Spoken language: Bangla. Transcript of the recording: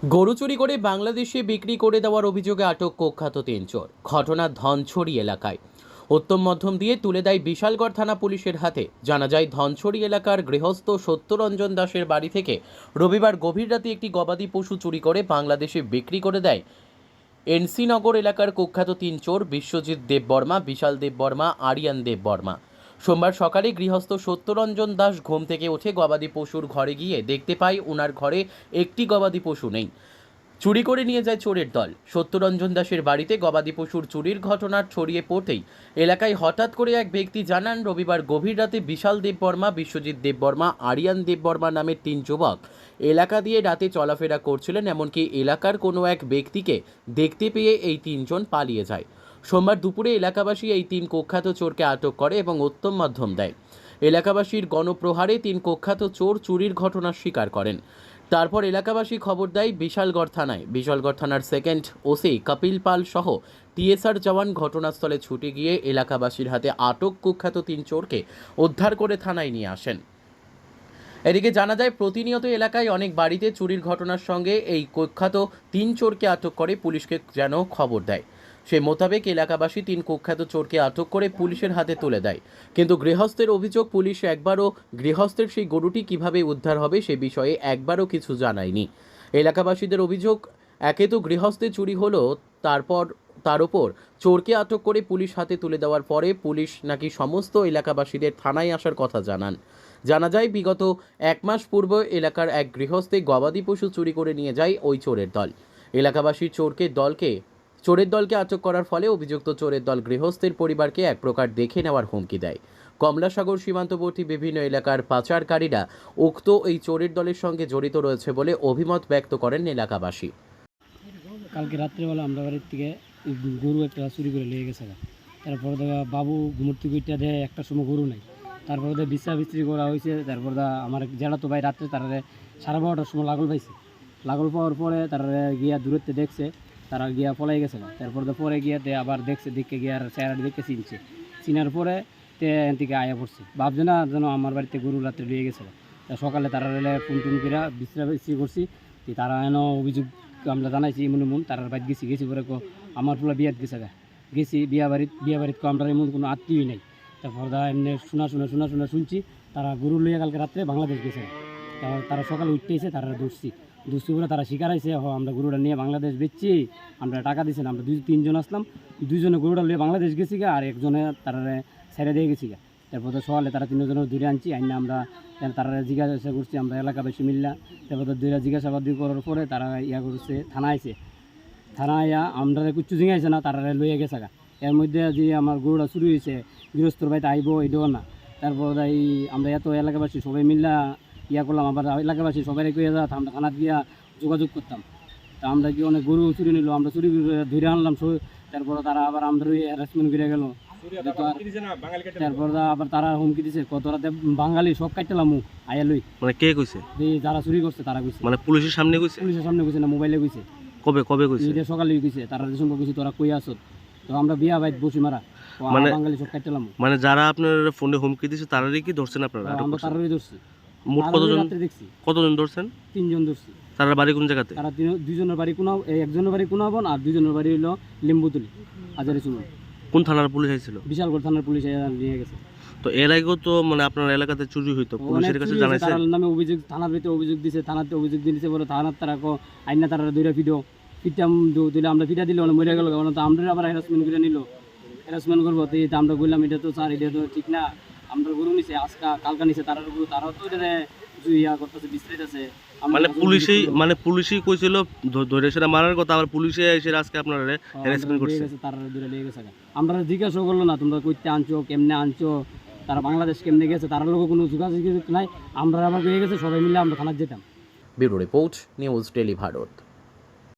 গরু চুরি করে বাংলাদেশে বিক্রি করে দেওয়ার অভিযোগে আটক কুখ্যাত তিন চোর। ঘটনা ধনছড়ি এলাকায়। উত্তম মধ্যম দিয়ে তুলে দেয় বিশালগড় থানা পুলিশের হাতে। জানা যায়, ধনছড়ি এলাকার গৃহস্থ সত্যরঞ্জন দাসের বাড়ি থেকে রবিবার গভীর রাতে একটি গবাদি পশু চুরি করে বাংলাদেশে বিক্রি করে দেয় এনসি নগর এলাকার কুখ্যাত তিন চোর বিশ্বজিৎ দেববর্মা, বিশাল দেববর্মা, আরিয়ান দেববর্মা। সোমবার সকালে গৃহস্থ সত্যরঞ্জন দাস ঘুম থেকে উঠে গবাদি পশুর ঘরে গিয়ে দেখতে পায় ওনার ঘরে একটি গবাদি পশু নেই। চুরি করে নিয়ে যায় চোরের দল। সত্যরঞ্জন দাসের বাড়িতে গবাদি পশুর চুরির ঘটনার ছড়িয়ে পড়তেই এলাকায় হঠাৎ করে এক ব্যক্তি জানান, রবিবার গভীর রাতে বিশাল দেববর্মা, বিশ্বজিৎ দেববর্মা, আরিয়ান দেববর্মা নামের তিন যুবক এলাকা দিয়ে রাতে চলাফেরা করছিলেন। এমনকি এলাকার কোনো এক ব্যক্তিকে দেখতে পেয়ে এই তিনজন পালিয়ে যায়। সোমবার দুপুরে এলাকাবাসী এই তিন কুখ্যাত চোরকে আটক করে এবং উত্তম মধ্যম দেয়। এলাকাবাসীর গণপ্রহারে তিন কুখ্যাত চোর চুরির ঘটনা স্বীকার করেন। তারপর এলাকাবাসী খবর দেয় বিশালগড় থানায়। বিশালগড় থানার সেকেন্ড ওসি কপিল পাল সহ টিএসআর জওয়ান ঘটনাস্থলে ছুটে গিয়ে এলাকাবাসীর হাতে আটক কুখ্যাত তিন চোরকে উদ্ধার করে থানায় নিয়ে আসেন। এদিকে জানা যায়, প্রতিনিয়ত এলাকায় অনেক বাড়িতে চুরির ঘটনার সঙ্গে এই কুখ্যাত তিন চোরকে আটক করে পুলিশকে যেন খবর দেয়। সে মোতাবেক এলাকাবাসী তিন কুখ্যাত চোরকে আটক করে পুলিশের হাতে তুলে দেয়। কিন্তু গৃহস্থের অভিযোগ, পুলিশ একবারও গৃহস্থের সেই গরুটি কিভাবে উদ্ধার হবে সে বিষয়ে একবারও কিছু জানায়নি। এলাকাবাসীদের অভিযোগ, একে তো গৃহস্থে চুরি হলো, তার ওপর চোরকে আটক করে পুলিশ হাতে তুলে দেওয়ার পরে পুলিশ নাকি সমস্ত এলাকাবাসীদের থানায় আসার কথা জানান। জানা যায়, বিগত এক মাস পূর্বে এলাকার এক গৃহস্থে গবাদি পশু চুরি করে নিয়ে যায় ওই চোরের দল। এলাকাবাসী চোরের দলকে আটক করার ফলে অভিযুক্ত চোরের দল গৃহস্থের পরিবারকে এক প্রকার দেখে নেওয়ার হুমকি দেয়। কমলাসাগর সীমান্তবর্তী বিভিন্ন এলাকার পাচারকারীরা উক্ত এই চোরের দলের সঙ্গে জড়িত রয়েছে বলে অভিমত ব্যক্ত করেন এলাকাবাসী। কালকে রাত্রেবেলা আমরা বাড়ির থেকে গরু একটা চুরি করে নিয়ে গেছে। তারপর বাবু ঘুমুরতি গুইটা দেয়, একটা সময় গরু নাই। তারপর বিশ্রা বিস্ত্রি করা হয়েছে। তারপর আমার জেলা তো ভাই রাত্রে তারা 12:30টার সময় লাগল পাইছে। লাগল পাওয়ার পরে তারা গিয়া দূরত্বে দেখছে, তারা গিয়া পলাই গেছে। তারপর পরে গিয়া আবার দেখছে, দিকে গিয়া চেহারা দেখে চিনছে। চিনার পরে থেকে আয়া পড়ছে, ভাবছে না যেন আমার বাড়িতে গরু রাত্রে লিয়ে গেছে। তা সকালে তারা ফোন টোন করে বিশ্রা বিস্ত্রি করছি। তারা এন অভিযোগ আমরা জানাইছি এমন তার বাড়ি গেছি পরে আমার পুরো বিয়াত গেছি বিয়া বাড়িতে আমরা এমন কোনো আত্মীয় নাই। তারপর এমনি শোনা শুনছি তারা গরু লইয়া কালকে রাত্রে বাংলাদেশ গেছে। তারা সকালে উঠতে এসে তারা দুষ্টি বলে তারা শিকার আইসে, আমরা গরুটা নিয়ে বাংলাদেশ বেচছি, আমরা টাকা দিয়েছেন। আমরা তিনজন আসলাম, দুইজনে গরুটা লিয়ে বাংলাদেশ গেছি গা, আর একজনে তারা ছেড়ে দিয়ে গেছি গা। তারপর সকালে তারা তিনজনের দূরে আনছি, আইনা আমরা তারা জিজ্ঞাসা করছি, আমরা এলাকাবাসী মিললাম। তারপর দুইটা জিজ্ঞাসাবাদি করার পরে তারা করছে, থানায় আইছে। থানায় আমরা কিচ্ছু জিজ্ঞাসা না, তারা লইয়া গেছে গা। এর মধ্যে যে আমার গরুটা চুরি হয়েছে, গৃহস্থর বাড়িতে আইব এটাও না। তারপর আমরা এত এলাকাবাসী সবাই মিললা করলাম, আবার এলাকাবাসী সবাই কইয়া যা আমরা থানাত গিয়া যোগাযোগ করতাম। তা আমরা কি অনেক গরু চুরি নিল, আমরা চুরি ধরে আনলাম। তারপর তারা আবার আমরা হ্যারাসমেন্ট করে গেল। তারপর আবার তারা হুমকি দিছে, তোরা বাঙালি সব কাটলাম আয়া লই। মানে কে কইছে? যারা চুরি করছে তারা কইছে। মানে পুলিশের সামনে কইছে? পুলিশের সামনে কইছে না, মোবাইলে কইছে। কবে কইছে? এটা সকালে কইছে। তারা যে সময় কইছে তোরা কই আসত, তো আমরা বিয়া বাইত বসি মারা, মানে বাঙালি সব কাটলাম। মানে যারা আপনার ফোনে হুমকি দিছে তারারই কি ধরছেন আপনারা? আমরা তারারই ধরছি। মোট কতজন ধরছেন? 3 জন ধরছি। তারা বাড়ি কোন জায়গাতে? তারা দুইজনের বাড়ি একজনের বাড়ি কোনাবন, আর দুইজনের বাড়ি হইলো লিম্বুতুলি আজারি চুমন। কোন থানার পুলিশ আইছিল? বিশালগড় থানার পুলিশ নিয়ে গেছে। তো এর আগেও তো মানে আপনার এলাকাতে চুরি হইতো, পুলিশের কাছে জানাইছেন? তার নামে অভিযোগ, থানার ভিতরে অভিযোগ দিছে, থানাতে অভিযোগ দিয়েছে বলে থানার তারা আইনা তারা দুইটা পিটাম দিলে, আমরা পিটা দিলে মরে গেল। আমরা আবার হ্যারাসমেন্ট করে নিল, হ্যারাসমেন্ট করবো। তো আমরা বললাম এটা তো স্যার, এটা তো ঠিক না, আমরা গরু নিছে কালকা নিছে তারা গরু, তারাও তো এটা করতেছে, বিস্তারিত আছে। মানে পুলিশই কইছিল ধরে সেটা মারার কথা, আবার পুলিশে এসে আজকে আপনারা হ্যারাসমেন্ট করছে। তারা দূরে নিয়ে গেছে। আমরা জিজ্ঞাসা করলো না তোমরা কইতে আনছো, কেমনে আনছো, তারা বাংলাদেশ কেমনে গেছে, তার লোক কোনো যোগাযোগ নাই। আমরা আবার পেয়ে গেছে, সবাই মিলে আমরা থানায় যেতাম। Bureau report, news daily Bharat.